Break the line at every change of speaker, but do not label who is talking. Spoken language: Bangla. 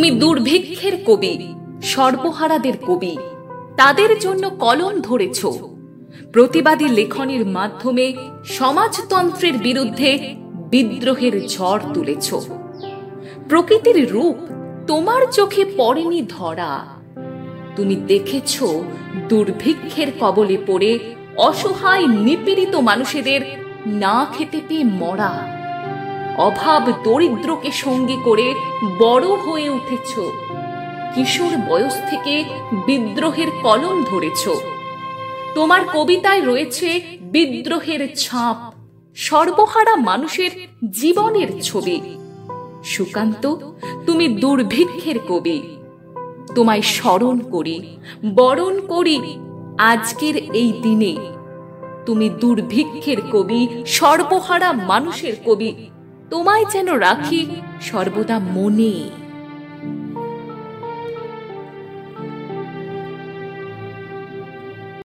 তুমি দুর্ভিক্ষের কবি, সর্বহারাদের কবি। তাদের জন্য কলম ধরেছ। প্রতিবাদী লেখনের মাধ্যমে সমাজতন্ত্রের বিরুদ্ধে বিদ্রোহের ঝড় তুলেছ। প্রকৃতির রূপ তোমার চোখে পড়েনি ধরা। তুমি দেখেছ দুর্ভিক্ষের কবলে পড়ে অসহায় নিপীড়িত মানুষদের না খেতে পেয়ে মরা। অভাব দরিদ্রকে সঙ্গী করে বড় হয়ে উঠেছ। কিশোর বয়স থেকে বিদ্রোহের কলম ধরেছ। তোমার কবিতায় রয়েছে বিদ্রোহের ছাপ, সর্বহারা মানুষের জীবনের ছবি। সুকান্ত, তুমি দুর্ভিক্ষের কবি। তোমায় স্মরণ করি, বরণ করি আজকের এই দিনে। তুমি দুর্ভিক্ষের কবি, সর্বহারা মানুষের কবি। তোমায় যেন রাখি সর্বদা মনে।